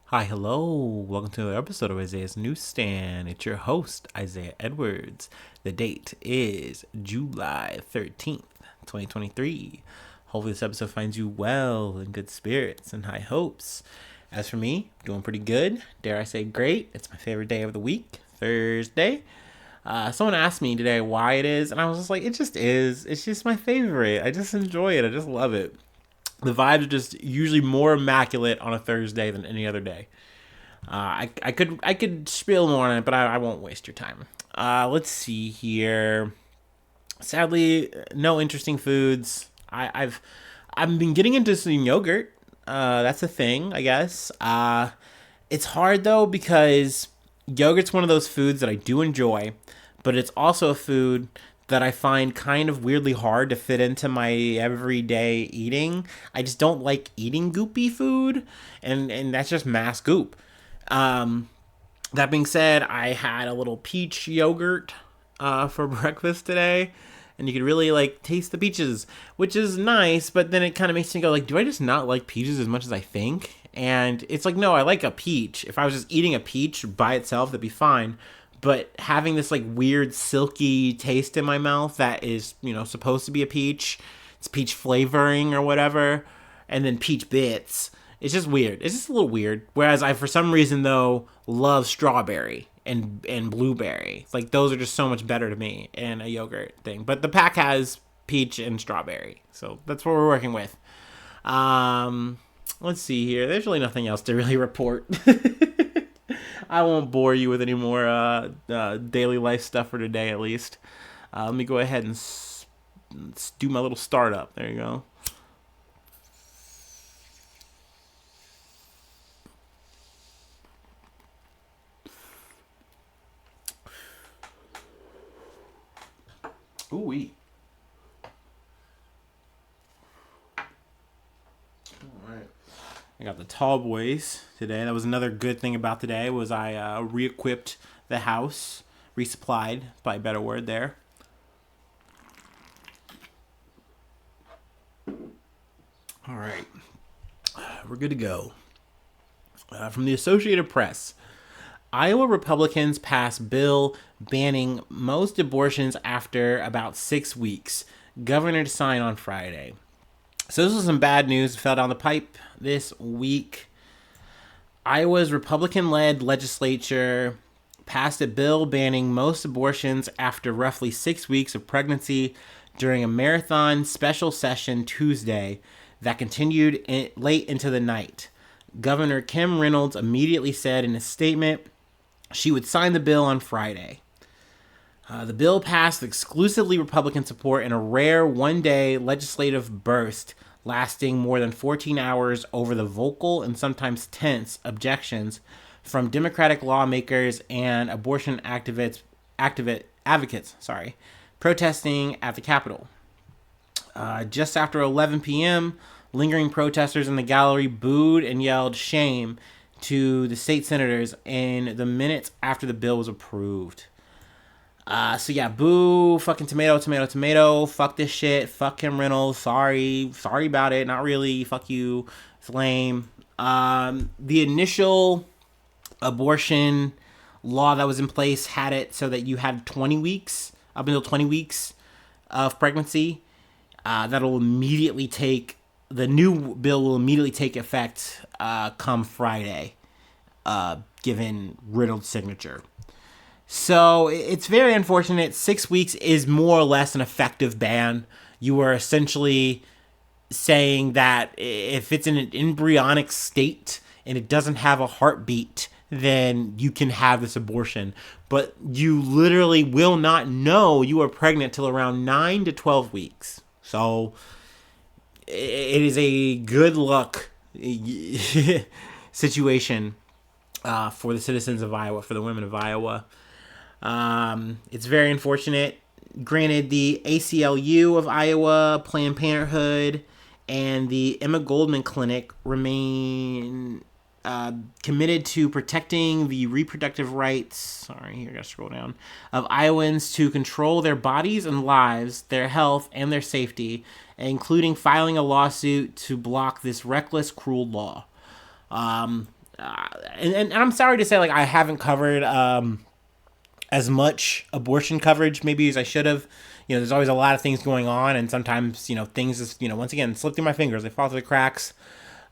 Hi, hello. Welcome to another episode of Isaiah's Newsstand. It's your host, Isaiah Edwards. The date is July 13th, 2023. Hopefully, this episode finds you well, in good spirits, and high hopes. As for me, doing pretty good. Dare I say great. It's my favorite day of the week, Thursday. Someone asked me today why it is, and I was just like, it just is. It's just my favorite. I just enjoy it. I just love it. The vibes are just usually more immaculate on a Thursday than any other day. I could spill more on it, but I won't waste your time. Let's see here. Sadly, no interesting foods. I've been getting into some yogurt. That's a thing, I guess. It's hard though because yogurt's one of those foods that I do enjoy, but it's also a food that I find kind of weirdly hard to fit into my everyday eating. I just don't like eating goopy food, and that's just mass goop. Um, that being said, I had a little peach yogurt for breakfast today, and you could really like taste the peaches, which is nice. But then it kind of makes me go like, do I just not like peaches as much as I think? And it's like, no, I like a peach. If I was just eating a peach by itself, that'd be fine. But having this like weird silky taste in my mouth that is, supposed to be a peach, it's peach flavoring or whatever, and then peach bits. It's just weird. It's just a little weird. Whereas I, for some reason though, love strawberry and blueberry. It's like those are just so much better to me in a yogurt thing. But the pack has peach and strawberry, so that's what we're working with. Let's see here. There's really nothing else to really report. I won't bore you with any more daily life stuff for today, at least. Let me go ahead and do my little startup. There you go. Ooh wee. All right. I got the tall boys today. That was another good thing about today was I re-equipped the house, resupplied, probably a better word there. All right, we're good to go. From the Associated Press, Iowa Republicans pass bill banning most abortions after about 6 weeks. Governor to sign on Friday. So this was some bad news that fell down the pipe this week. Iowa's Republican-led legislature passed a bill banning most abortions after roughly 6 weeks of pregnancy during a marathon special session Tuesday that continued late into the night. Governor Kim Reynolds immediately said in a statement she would sign the bill on Friday. The bill passed with exclusively Republican support in a rare one-day legislative burst lasting more than 14 hours over the vocal and sometimes tense objections from Democratic lawmakers and abortion advocates, protesting at the Capitol. Just after 11 p.m., lingering protesters in the gallery booed and yelled shame to the state senators in the minutes after the bill was approved. Boo, fucking tomato, tomato, tomato, fuck this shit, fuck Kim Reynolds, sorry about it, not really, fuck you, it's lame. The initial abortion law that was in place had it so that you had 20 weeks, up until 20 weeks of pregnancy. The new bill will immediately take effect come Friday, given Reynolds' signature. So it's very unfortunate. 6 weeks is more or less an effective ban. You are essentially saying that if it's in an embryonic state and it doesn't have a heartbeat, then you can have this abortion. But you literally will not know you are pregnant till around 9 to 12 weeks. So it is a good luck situation for the citizens of Iowa, for the women of Iowa. It's very unfortunate. Granted, the ACLU of Iowa, Planned Parenthood, and the Emma Goldman Clinic remain committed to protecting the reproductive rights. Sorry, here I gotta scroll down. Of Iowans to control their bodies and lives, their health, and their safety, including filing a lawsuit to block this reckless, cruel law. And I'm sorry to say, like, I haven't covered as much abortion coverage maybe as I should have. There's always a lot of things going on, and sometimes things just once again slip through my fingers. They fall through the cracks.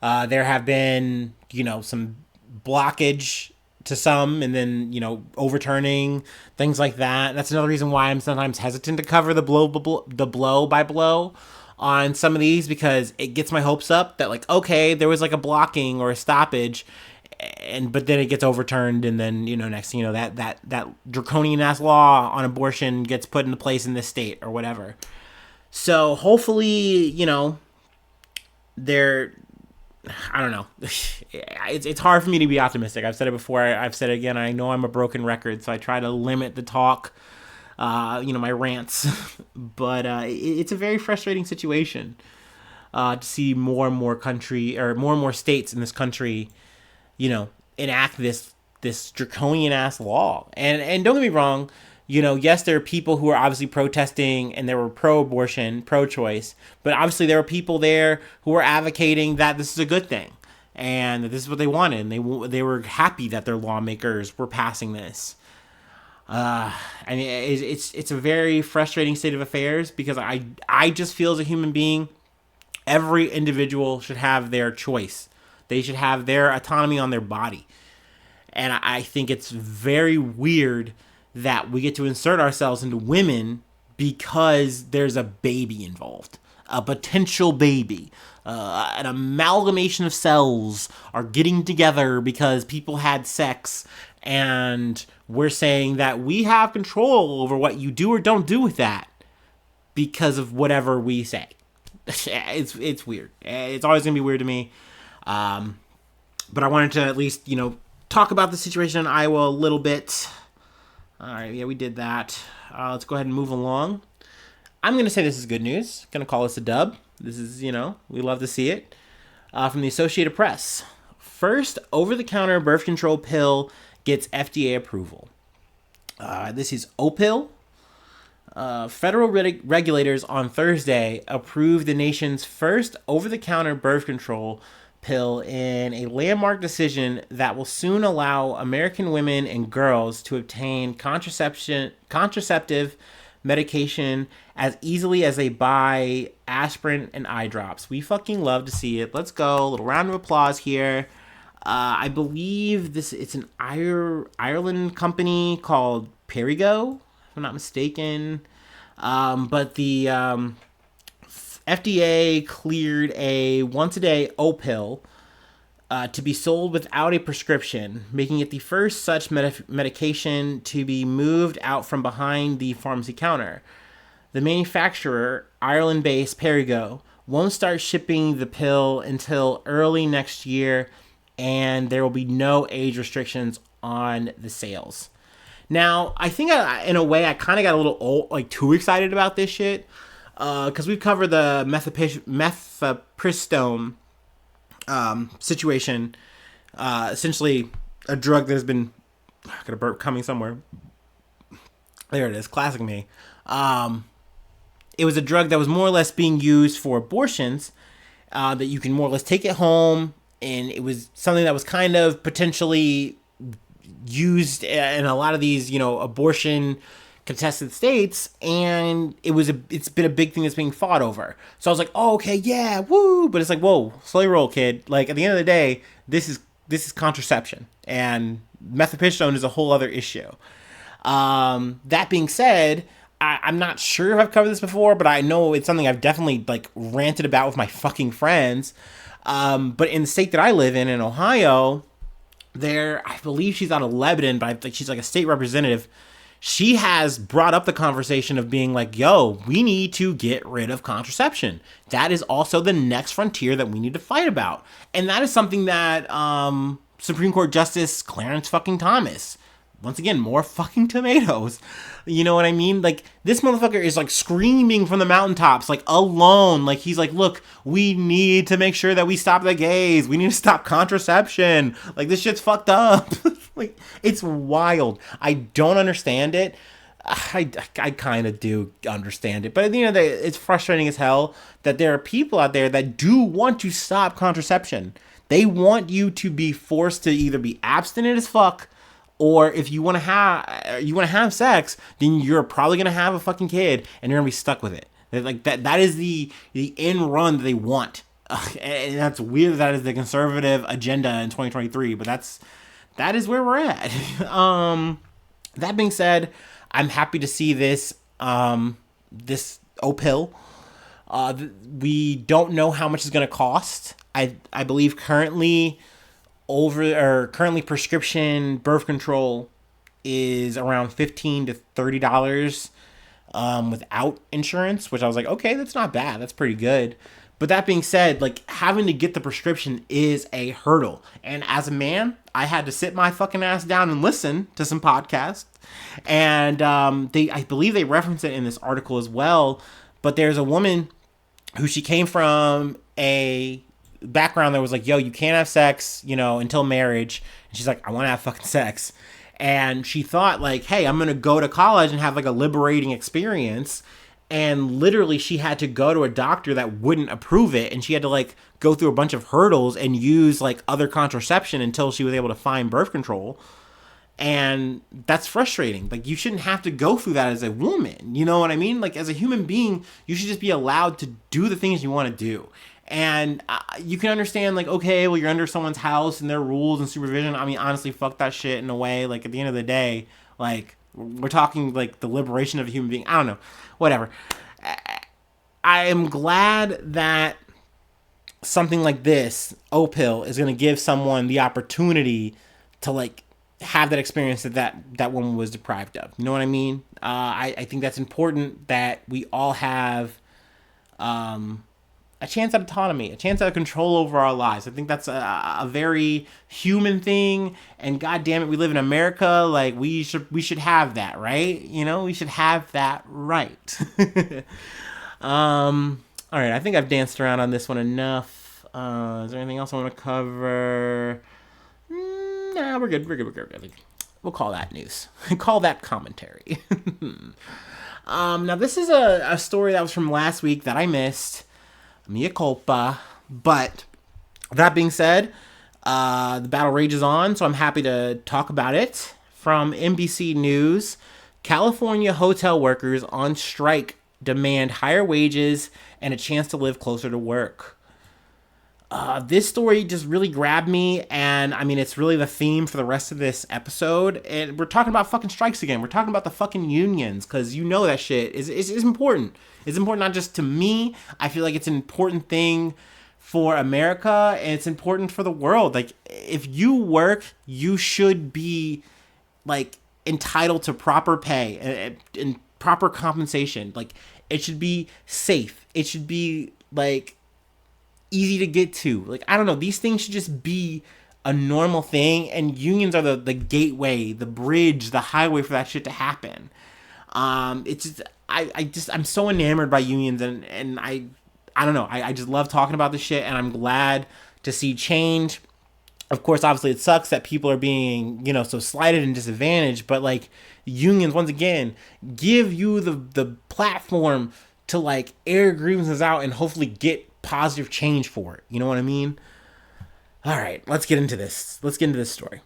There have been some blockage to some, and then overturning things like that. That's another reason why I'm sometimes hesitant to cover the blow by blow on some of these, because it gets my hopes up that, like, okay, there was like a blocking or a stoppage, but then it gets overturned, and then next thing that draconian ass law on abortion gets put into place in this state or whatever. So hopefully they're, I don't know. It's hard for me to be optimistic. I've said it before. I've said it again. I know I'm a broken record, so I try to limit the talk, my rants. But it's a very frustrating situation to see more and more states in this country, enact this draconian ass law. And don't get me wrong. Yes, there are people who are obviously protesting and they were pro-abortion, pro-choice, but obviously there were people there who were advocating that this is a good thing and that this is what they wanted, and they were happy that their lawmakers were passing this. I mean, it's a very frustrating state of affairs, because I just feel as a human being, every individual should have their choice. They should have their autonomy on their body, and I think it's very weird that we get to insert ourselves into women because there's a baby involved, a potential baby. An amalgamation of cells are getting together because people had sex, and we're saying that we have control over what you do or don't do with that because of whatever we say. It's weird. It's always gonna be weird to me. But I wanted to at least talk about the situation in Iowa a little bit. All right, yeah, we did that. Let's go ahead and move along. I'm going to say this is good news. Going to call this a dub. This is, we love to see it. From the Associated Press. First over-the-counter birth control pill gets FDA approval. This is Opill. Federal regulators on Thursday approved the nation's first over-the-counter birth control pill in a landmark decision that will soon allow American women and girls to obtain contraceptive medication as easily as they buy aspirin and eye drops. We fucking love to see it. Let's go. A little round of applause here. I believe it's an Ireland company called Perrigo, if I'm not mistaken. But the FDA cleared a once-a-day Opill to be sold without a prescription, making it the first such medication to be moved out from behind the pharmacy counter. The manufacturer, Ireland-based Perrigo, won't start shipping the pill until early next year, and there will be no age restrictions on the sales. Now, I think in a way I kind of got a little too excited about this shit. Because we've covered the mifepristone situation, essentially a drug that has been, I got a burp coming somewhere. There it is, classic me. It was a drug that was more or less being used for abortions, that you can more or less take it home, and it was something that was kind of potentially used in a lot of these, abortion contested states, and it's been a big thing that's being fought over. So I was like, oh, okay, yeah, woo, but it's like, whoa, slow roll, kid. Like, at the end of the day, this is contraception, and mifepristone is a whole other issue. That being said, I'm not sure if I've covered this before, but I know it's something I've definitely ranted about with my fucking friends. But in the state that I live in Ohio, I believe she's out of Lebanon, but I think she's like a state representative. She has brought up the conversation of being like, yo, we need to get rid of contraception. That is also the next frontier that we need to fight about. And that is something that Supreme Court Justice Clarence fucking Thomas, once again, more fucking tomatoes. You know what I mean? This motherfucker is screaming from the mountaintops, alone. He's like, look, we need to make sure that we stop the gays. We need to stop contraception. This shit's fucked up. It's wild. I don't understand it. I kind of do understand it. But at the end of the day, it's frustrating as hell that there are people out there that do want to stop contraception. They want you to be forced to either be abstinent as fuck, or if you want to have sex, then you're probably gonna have a fucking kid and you're gonna be stuck with it. Like that is the end run that they want. And that's weird. That is the conservative agenda in 2023, but that is where we're at. That being said, I'm happy to see this this Opill. We don't know how much it's going to cost. I believe currently prescription birth control is around $15 to $30 without insurance, which I was like, okay, that's not bad. That's pretty good. But that being said, like, having to get the prescription is a hurdle. And as a man, I had to sit my fucking ass down and listen to some podcasts. And I believe they reference it in this article as well. But there's a woman who, she came from a background that was like, yo, you can't have sex, until marriage. And she's like, I want to have fucking sex. And she thought like, hey, I'm going to go to college and have like a liberating experience. And literally she had to go to a doctor that wouldn't approve it. And she had to like go through a bunch of hurdles and use like other contraception until she was able to find birth control. And that's frustrating. Like, you shouldn't have to go through that as a woman. You know what I mean? Like, as a human being, you should just be allowed to do the things you want to do. And you can understand, like, okay, well, you're under someone's house and their rules and supervision. I mean, honestly, fuck that shit in a way. Like, at the end of the day, like, we're talking, like, the liberation of a human being. I don't know. Whatever. I am glad that something like this, Opill, is going to give someone the opportunity to, like, have that experience that woman was deprived of. You know what I mean? I think that's important, that we all have a chance at autonomy, a chance at control over our lives. I think that's a very human thing. And God damn it, we live in America. Like, we should have that, right? We should have that right. All right, I think I've danced around on this one enough. Is there anything else I want to cover? Nah, we're good. I think we'll call that news. Call that commentary. Now, this is a story that was from last week that I missed. Mea culpa. But that being said, the battle rages on, so I'm happy to talk about it. From NBC News, California hotel workers on strike demand higher wages and a chance to live closer to work. This story just really grabbed me, and I mean, it's really the theme for the rest of this episode. And we're talking about fucking strikes again. We're talking about the fucking unions, because that shit is important. It's important not just to me. I feel like it's an important thing for America, and it's important for the world. Like, if you work, you should be like entitled to proper pay and proper compensation. Like, it should be safe. It should be like easy to get to. Like, I don't know, these things should just be a normal thing, and unions are the gateway, the bridge, the highway for that shit to happen. It's just, I'm so enamored by unions, and I don't know, I just love talking about this shit, and I'm glad to see change. Of course, obviously it sucks that people are being, so slighted and disadvantaged, but like, unions, once again, give you the platform to like air grievances out and hopefully get positive change for it. You know what I mean? All right, let's get into this. Let's get into this story.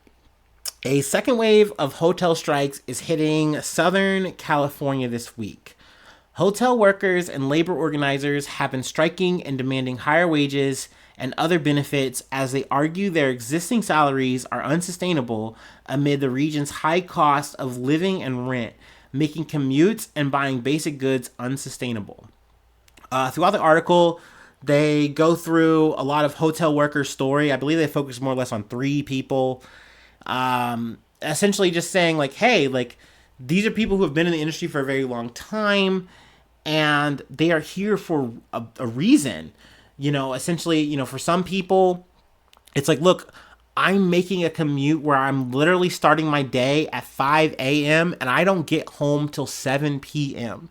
A second wave of hotel strikes is hitting Southern California this week. Hotel workers and labor organizers have been striking and demanding higher wages and other benefits as they argue their existing salaries are unsustainable amid the region's high cost of living and rent, making commutes and buying basic goods unsustainable. Throughout the article, they go through a lot of hotel workers' story. I believe they focus more or less on 3 people. Essentially just saying like, hey, like, these are people who have been in the industry for a very long time, and they are here for a reason. Essentially, for some people, it's like, look, I'm making a commute where I'm literally starting my day at 5 a.m. and I don't get home till 7 p.m.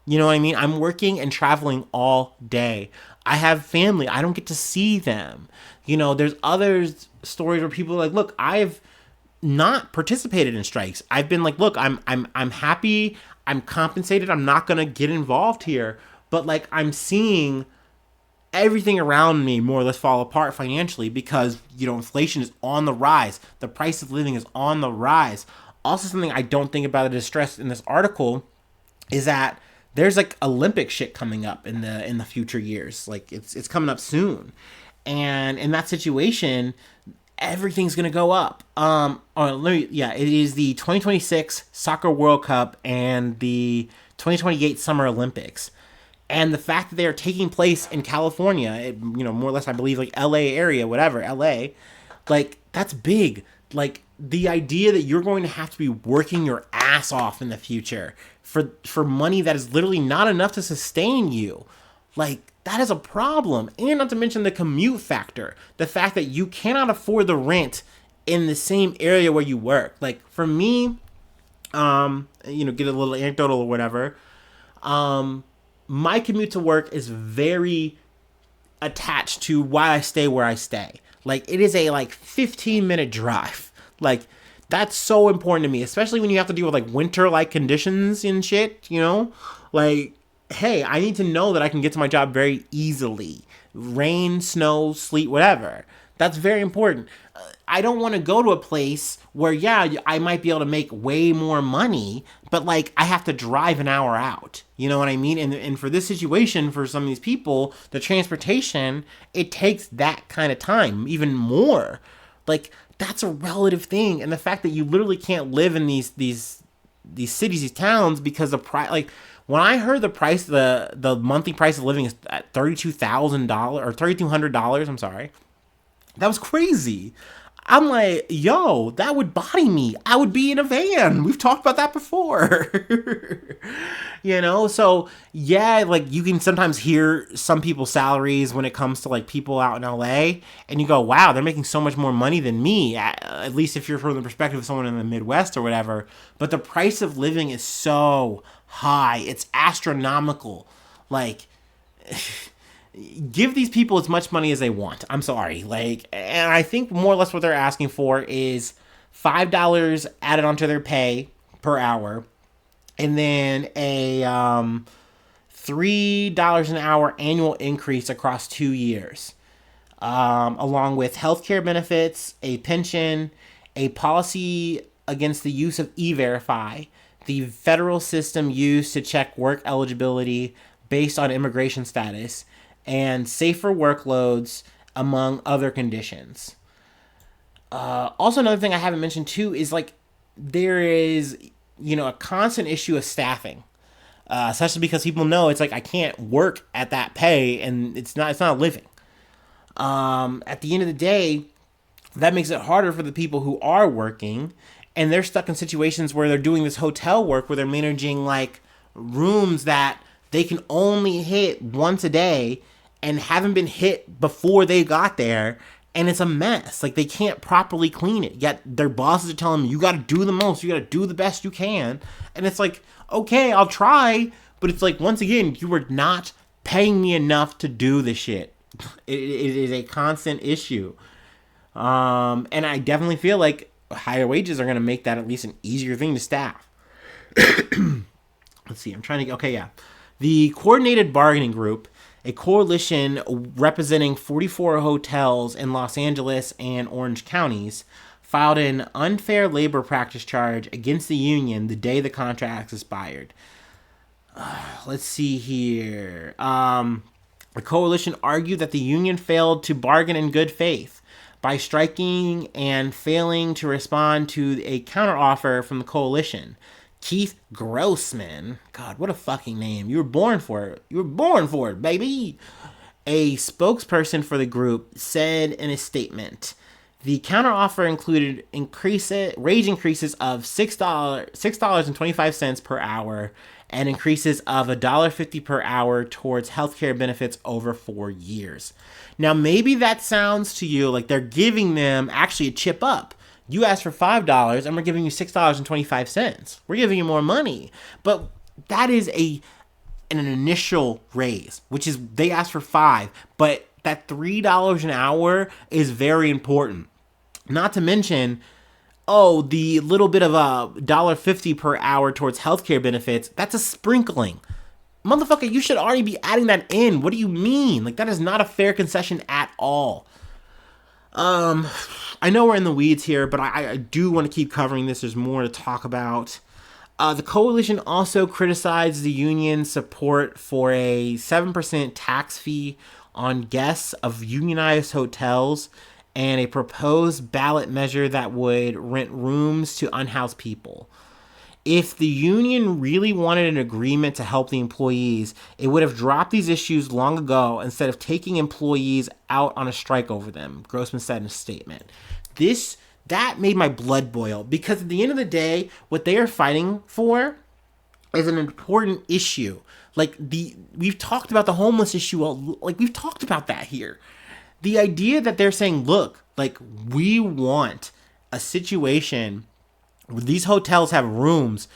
You know what I mean? I'm working and traveling all day. I have family. I don't get to see them. There's other stories where people are like, look, I've not participated in strikes. I've been like, look, I'm happy. I'm compensated. I'm not going to get involved here. But like, I'm seeing everything around me more or less fall apart financially because, inflation is on the rise. The price of living is on the rise. Also, something I don't think about that is stressed in this article is that there's like Olympic shit coming up in the future years. Like it's coming up soon. And in that situation, everything's gonna go up. It is the 2026 Soccer World Cup and the 2028 Summer Olympics, and the fact that they are taking place in California, more or less, I believe, like L.A. area, whatever, L.A., like that's big. Like the idea that you're going to have to be working your ass off in the future for money that is literally not enough to sustain you, like that is a problem. And not to mention the commute factor, the fact that you cannot afford the rent in the same area where you work. Like for me, get a little anecdotal or whatever. My commute to work is very attached to why I stay where I stay. Like it is a 15-minute drive. Like that's so important to me, especially when you have to deal with like winter conditions and shit, like, hey, I need to know that I can get to my job very easily. Rain, snow, sleet, whatever. That's very important. I don't want to go to a place where, I might be able to make way more money, but I have to drive an hour out. You know what I mean? And for this situation, for some of these people, the transportation, it takes that kind of time, even more. Like, that's a relative thing. And the fact that you literally can't live in these cities, these towns, because the price, when I heard the price, the monthly price of living is at $32,000 or $3,200, I'm sorry, that was crazy. I'm like, yo, that would body me. I would be in a van. We've talked about that before. So you can sometimes hear some people's salaries when it comes to people out in LA, and you go, wow, they're making so much more money than me, at least if you're from the perspective of someone in the Midwest or whatever. But the price of living is so high. It's astronomical. Give these people as much money as they want. I'm sorry. And I think more or less what they're asking for is $5 added onto their pay per hour, and then a $3 an hour annual increase across 2 years, along with healthcare benefits, a pension, a policy against the use of E-Verify, the federal system used to check work eligibility based on immigration status, and safer workloads, among other conditions. Also, another thing I haven't mentioned too is there is a constant issue of staffing, especially because people know it's I can't work at that pay, and it's not a living. At the end of the day, that makes it harder for the people who are working, and they're stuck in situations where they're doing this hotel work where they're managing rooms that they can only hit once a day and haven't been hit before they got there, and it's a mess. They can't properly clean it, yet their bosses are telling them, you gotta do the most, you gotta do the best you can, and it's okay, I'll try, but it's once again, you are not paying me enough to do the shit. It is a constant issue, and I definitely feel higher wages are gonna make that at least an easier thing to staff. Let's see, I'm trying to, the Coordinated Bargaining Group, a coalition representing 44 hotels in Los Angeles and Orange counties, filed an unfair labor practice charge against the union the day the contract expired. Let's see here. The coalition argued that the union failed to bargain in good faith by striking and failing to respond to a counteroffer from the coalition. Keith Grossman, God, what a fucking name. You were born for it. You were born for it, baby. A spokesperson for the group said in a statement, the counteroffer included wage increases of $6.25 per hour and increases of $1.50 per hour towards healthcare benefits over 4 years. Now, maybe that sounds to you like they're giving them actually a chip up. You asked for $5 and we're giving you $6.25. We're giving you more money. But that is an initial raise, which is they asked for $5, but that $3 an hour is very important. Not to mention, the little bit of $1.50 per hour towards healthcare benefits, that's a sprinkling. Motherfucker, you should already be adding that in. What do you mean? Like, that is not a fair concession at all. I know we're in the weeds here, but I do want to keep covering this. There's more to talk about. The coalition also criticized the union's support for a 7% tax fee on guests of unionized hotels and a proposed ballot measure that would rent rooms to unhoused people. If the union really wanted an agreement to help the employees, it would have dropped these issues long ago instead of taking employees out on a strike over them, Grossman said in a statement. That made my blood boil, because at the end of the day, what they are fighting for is an important issue. Like, we've talked about the homeless issue, like, we've talked about that here. The idea that they're saying, look, like, we want a situation where these hotels have rooms.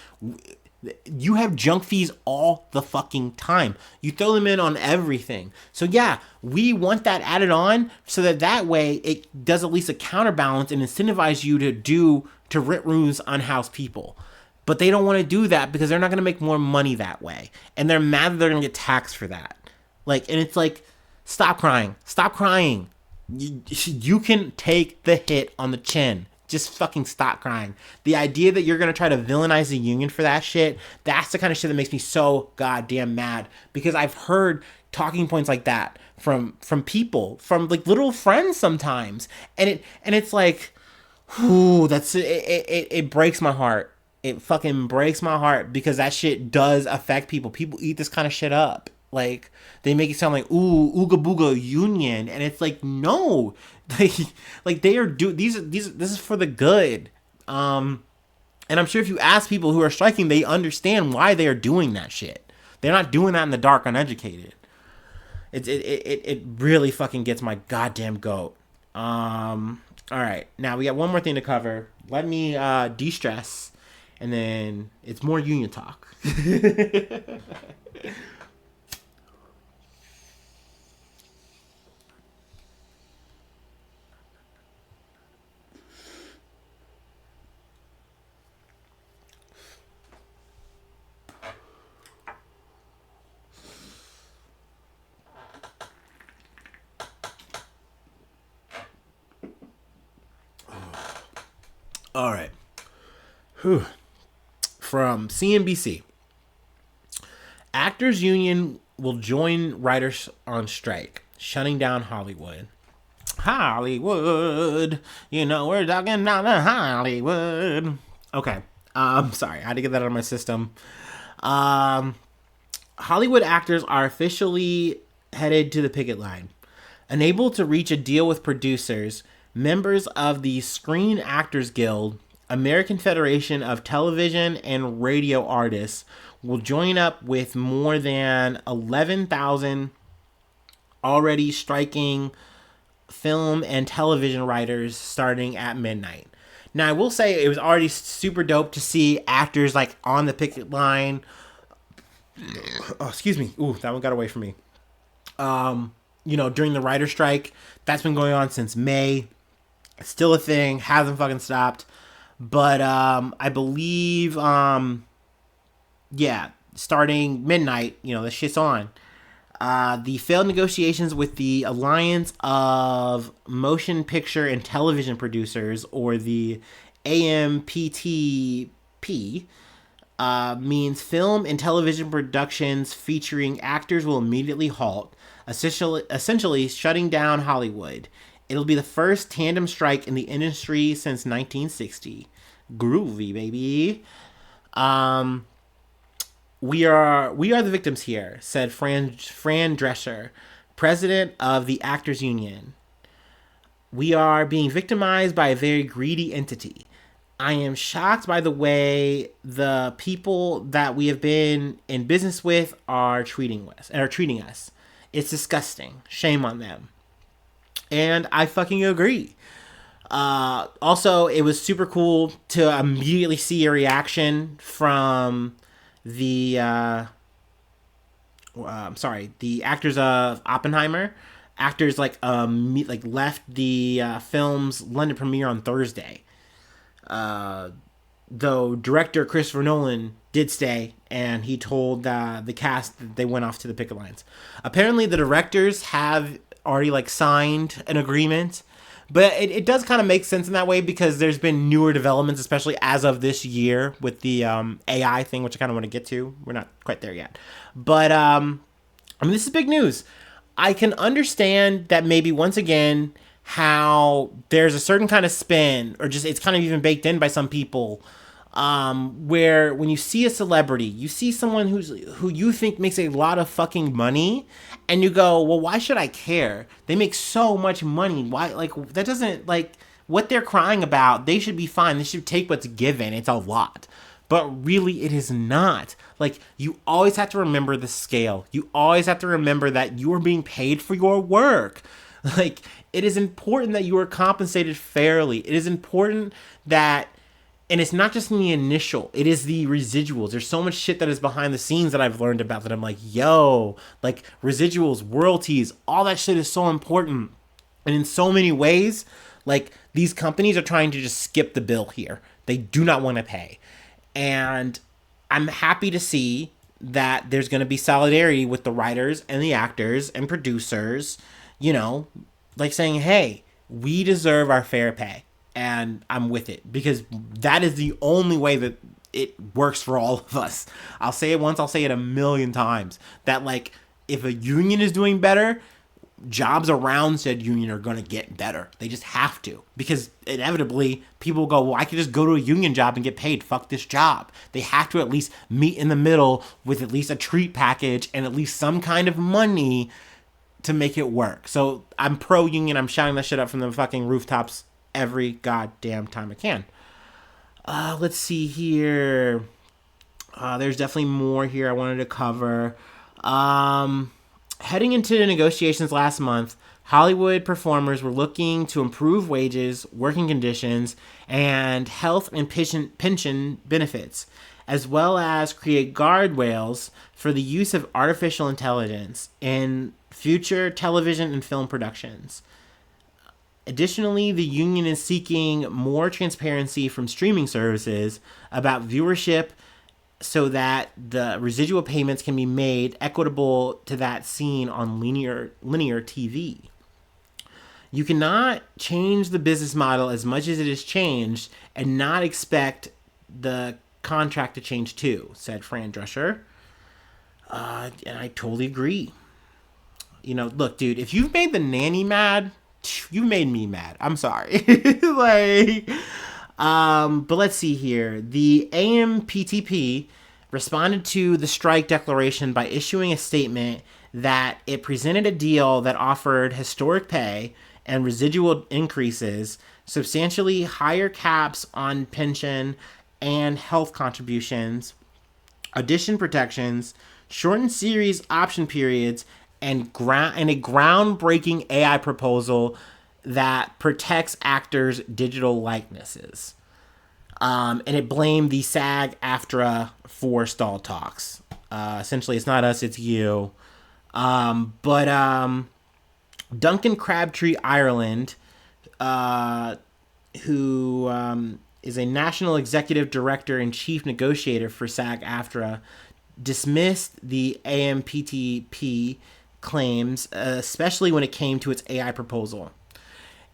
You have junk fees all the fucking time. You throw them in on everything. So yeah, we want that added on so that way it does at least a counterbalance and incentivize you to rent rooms on unhoused people. But they don't want to do that because they're not going to make more money that way. And they're mad that they're going to get taxed for that. Like, and it's like, stop crying. Stop crying. You can take the hit on the chin. Just fucking stop crying. The idea that you're going to try to villainize the union for that shit, that's the kind of shit that makes me so goddamn mad. Because I've heard talking points like that from people, from like little friends sometimes. And it's like, whew, it breaks my heart. It fucking breaks my heart because that shit does affect people. People eat this kind of shit up. Like, they make it sound like, ooh, ooga booga union. And it's like, no. Like they are this is for the good. And I'm sure if you ask people who are striking, they understand why they are doing that shit. They're not doing that in the dark, uneducated. It really fucking gets my goddamn goat. All right, now we got one more thing to cover. Let me de-stress, and then it's more union talk. All right. Whew. From CNBC. Actors Union will join writers on strike, shutting down Hollywood. Hollywood. You know, we're talking about the Hollywood. Okay. Sorry. I had to get that out of my system. Hollywood actors are officially headed to the picket line. Unable to reach a deal with producers, members of the Screen Actors Guild, American Federation of Television and Radio Artists, will join up with more than 11,000 already striking film and television writers starting at midnight. Now, I will say it was already super dope to see actors like on the picket line. Oh, excuse me. Ooh, that one got away from me. During the writer strike, that's been going on since May. It's still a thing, hasn't fucking stopped. But I believe, starting midnight, the shit's on. The failed negotiations with the Alliance of Motion Picture and Television Producers, or the AMPTP, means film and television productions featuring actors will immediately halt, essentially shutting down Hollywood. It'll be the first tandem strike in the industry since 1960. Groovy, baby. We are the victims here, said Fran Drescher, president of the Actors Union. We are being victimized by a very greedy entity. I am shocked by the way the people that we have been in business with are treating us. It's disgusting. Shame on them. And I fucking agree. Also, it was super cool to immediately see a reaction from the actors of Oppenheimer. Actors left the film's London premiere on Thursday. though director Christopher Nolan did stay, and he told the cast that they went off to the picket lines. Apparently, the directors have already like signed an agreement, but it does kind of make sense in that way because there's been newer developments, especially as of this year with the AI thing, which I kind of want to get to. We're not quite there yet, but I mean, this is big news. I can understand that maybe once again how there's a certain kind of spin, or just it's kind of even baked in by some people, where when you see a celebrity, you see someone who you think makes a lot of fucking money, and you go, well, why should I care? They make so much money. Why, like, that doesn't, like, what they're crying about, they should be fine. They should take what's given. It's a lot. But really, it is not. Like, you always have to remember the scale. You always have to remember that you are being paid for your work. Like, it is important that you are compensated fairly. It is important that, and it's not just in the initial, it is the residuals. There's so much shit that is behind the scenes that I've learned about that I'm like, yo, like residuals, royalties, all that shit is so important. And in so many ways, like these companies are trying to just skip the bill here. They do not want to pay. And I'm happy to see that there's going to be solidarity with the writers and the actors and producers, you know, like saying, hey, we deserve our fair pay. And I'm with it because that is the only way that it works for all of us. I'll say it once, I'll say it a million times. That like, if a union is doing better, jobs around said union are going to get better. They just have to, because inevitably people go, well, I could just go to a union job and get paid. Fuck this job. They have to at least meet in the middle with at least a treat package and at least some kind of money to make it work. So I'm pro union. I'm shouting that shit up from the fucking rooftops every goddamn time I can. Let's see here. There's definitely more here I wanted to cover. Heading into the negotiations last month, Hollywood performers were looking to improve wages, working conditions, and health and pension benefits, as well as create guardrails for the use of artificial intelligence in future television and film productions. Additionally, the union is seeking more transparency from streaming services about viewership so that the residual payments can be made equitable to that seen on linear TV. You cannot change the business model as much as it has changed and not expect the contract to change too, said Fran Drescher. And I totally agree. You know, look, dude, if you've made the nanny mad, you made me mad. I'm sorry. But let's see here. The AMPTP responded to the strike declaration by issuing a statement that it presented a deal that offered historic pay and residual increases, substantially higher caps on pension and health contributions, audition protections, shortened series option periods, and a groundbreaking AI proposal that protects actors' digital likenesses. And it blamed the Sag-AFTRA for stalled talks. Essentially, it's not us, it's you. But Duncan Crabtree Ireland, who is a national executive director and chief negotiator for Sag-AFTRA, dismissed the AMPTP claims, especially when it came to its AI proposal.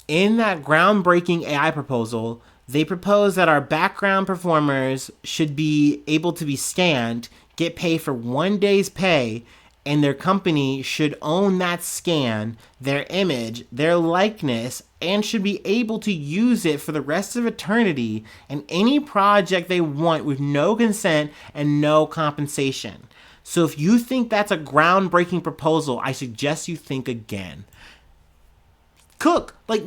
In that groundbreaking AI proposal, they proposed that our background performers should be able to be scanned, get paid for 1 day's pay, and their company should own that scan, their image, their likeness, and should be able to use it for the rest of eternity in any project they want with no consent and no compensation. So if you think that's a groundbreaking proposal, I suggest you think again. Cook, like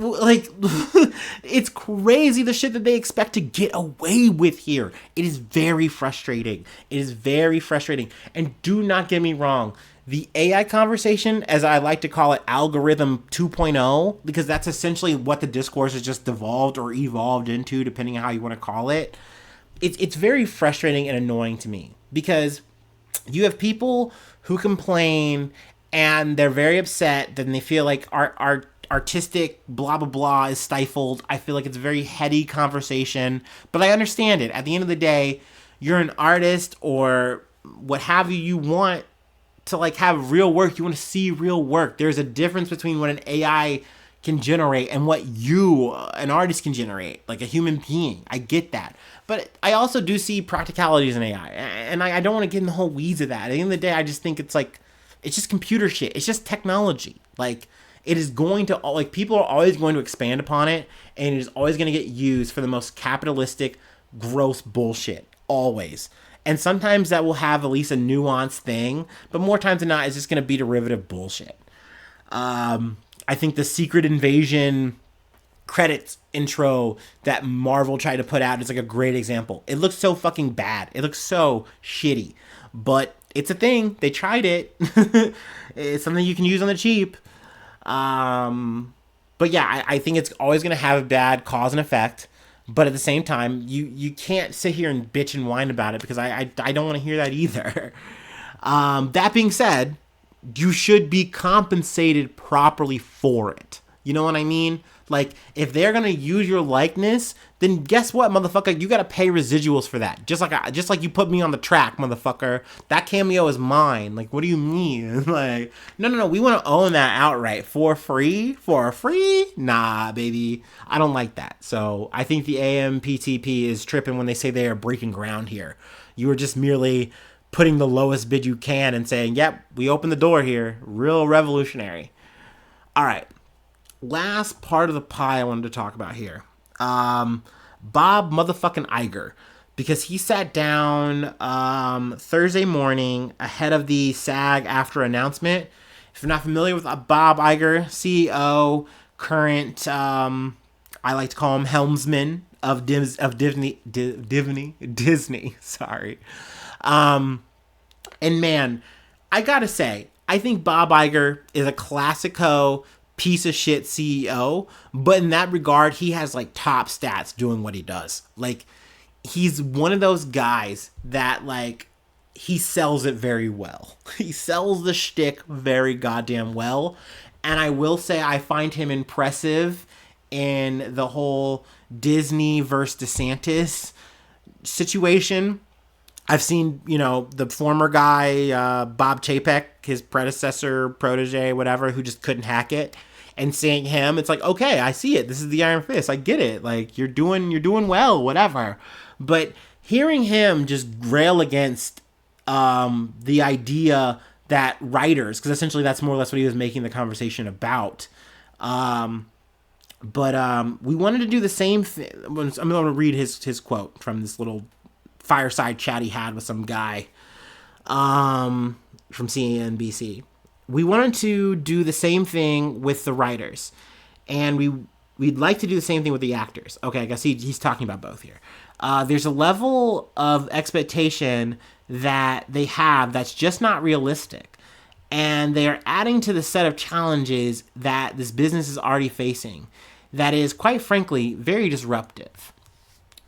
it's crazy the shit that they expect to get away with here. It is very frustrating. And do not get me wrong, the AI conversation, as I like to call it, algorithm 2.0, because that's essentially what the discourse has just devolved or evolved into, depending on how you want to call it. It's very frustrating and annoying to me, because you have people who complain and they're very upset. Then they feel like our artistic blah blah blah is stifled. I feel like it's a very heady conversation, but I understand it. At the end of the day, you're an artist or what have you. You want to like have real work. You want to see real work. There's a difference between what an AI can generate and what you, an artist, can generate, like a human being. I get that. But I also do see practicalities in AI. And I don't want to get in the whole weeds of that. At the end of the day, I just think it's like, it's just computer shit. It's just technology. Like, it is going to, like, people are always going to expand upon it. And it is always going to get used for the most capitalistic, gross bullshit. Always. And sometimes that will have at least a nuanced thing. But more times than not, it's just going to be derivative bullshit. I think the Secret Invasion credits intro that Marvel tried to put out is like a great example. It looks so fucking bad. It looks so shitty. But it's a thing. They tried it. It's something you can use on the cheap. But yeah, I think it's always going to have a bad cause and effect. But at the same time, you can't sit here and bitch and whine about it because I don't want to hear that either. That being said, you should be compensated properly for it. You know what I mean? Like, if they're gonna use your likeness, then guess what, motherfucker? You gotta pay residuals for that. Just like you put me on the track, motherfucker. That cameo is mine. Like, what do you mean? Like, no. We want to own that outright for free. For free? Nah, baby. I don't like that. So I think the AMPTP is tripping when they say they are breaking ground here. You are just merely putting the lowest bid you can and saying, yep, we opened the door here. Real revolutionary. All right. Last part of the pie I wanted to talk about here. Bob motherfucking Iger. Because he sat down Thursday morning ahead of the SAG-AFTRA announcement. If you're not familiar with Bob Iger, CEO, current, I like to call him helmsman of Disney. Sorry. And man, I gotta say, I think Bob Iger is a classico piece of shit CEO, but in that regard, he has like top stats doing what he does. Like, he's one of those guys that like, he sells it very well. He sells the shtick very goddamn well. And I will say I find him impressive in the whole Disney versus DeSantis situation. I've seen, the former guy, Bob Chapek, his predecessor, protege, whatever, who just couldn't hack it. And seeing him, it's like, okay, I see it. This is the Iron Fist. I get it. Like, you're doing well, whatever. But hearing him just rail against the idea that writers, because essentially that's more or less what he was making the conversation about. But we wanted to do the same thing. I'm going to read his quote from this little fireside chat he had with some guy from CNBC. We wanted to do the same thing with the writers, and we'd like to do the same thing with the actors. Okay, I guess he's talking about both here. There's a level of expectation that they have that's just not realistic, and they are adding to the set of challenges that this business is already facing that is, quite frankly, very disruptive.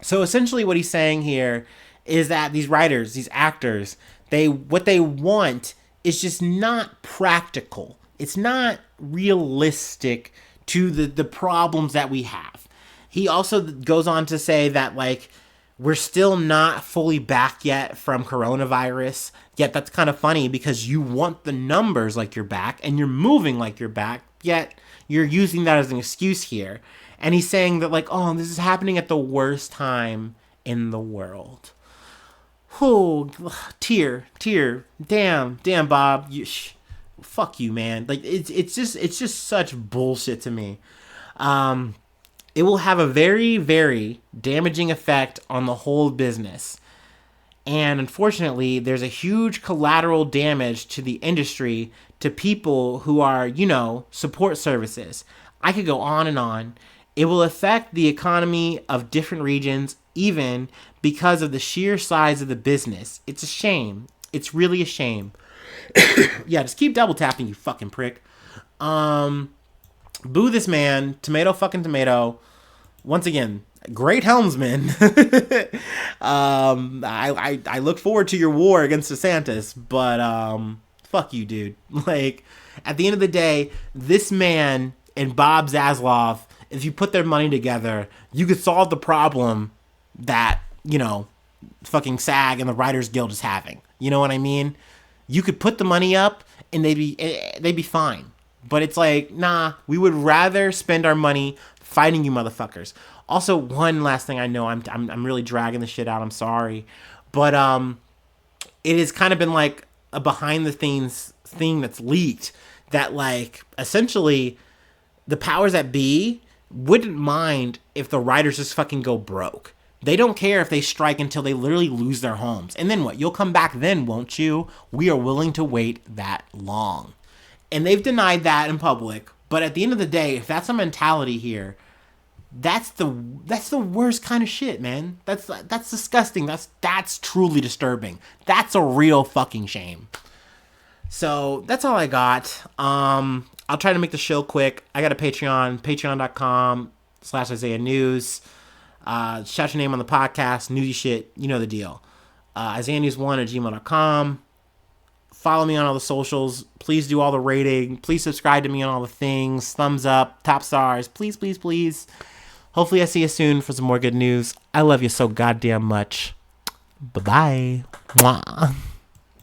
So essentially what he's saying here is that these writers, these actors, what they want is just not practical. It's not realistic to the problems that we have. He also goes on to say that, like, we're still not fully back yet from coronavirus. Yet that's kind of funny because you want the numbers like you're back and you're moving like you're back, yet you're using that as an excuse here. And he's saying that, like, oh, this is happening at the worst time in the world. Oh, tear, damn, Bob, fuck you, man. Like, it's just such bullshit to me. It will have a very, very damaging effect on the whole business. And unfortunately, there's a huge collateral damage to the industry, to people who are, support services. I could go on and on. It will affect the economy of different regions, even because of the sheer size of the business. It's a shame. It's really a shame. Yeah, just keep double tapping, you fucking prick. Boo this man. Tomato fucking tomato. Once again, great helmsman. I look forward to your war against DeSantis, but fuck you, dude. Like, at the end of the day, this man and Bob Zaslav, if you put their money together, you could solve the problem that, fucking SAG and the Writers Guild is having. You know what I mean? You could put the money up and they'd be fine. But it's like, nah, we would rather spend our money fighting you motherfuckers. Also, one last thing, I know I'm really dragging the shit out. I'm sorry. But it has kind of been like a behind the scenes thing that's leaked that, like, essentially the powers that be wouldn't mind if the writers just fucking go broke. They don't care if they strike until they literally lose their homes. And then what? You'll come back then, won't you? We are willing to wait that long. And they've denied that in public. But at the end of the day, if that's a mentality here, that's the worst kind of shit, man. That's disgusting. That's truly disturbing. That's a real fucking shame. So that's all I got. I'll try to make the show quick. I got a Patreon, patreon.com/Isaiah News. Shout your name on the podcast, newsy shit, you know the deal. IsaiahNews1@gmail.com. Follow me on all the socials. Please do all the rating. Please subscribe to me on all the things. Thumbs up, top stars. Please, please, please. Hopefully I see you soon for some more good news. I love you so goddamn much. Bye-bye. Mwah.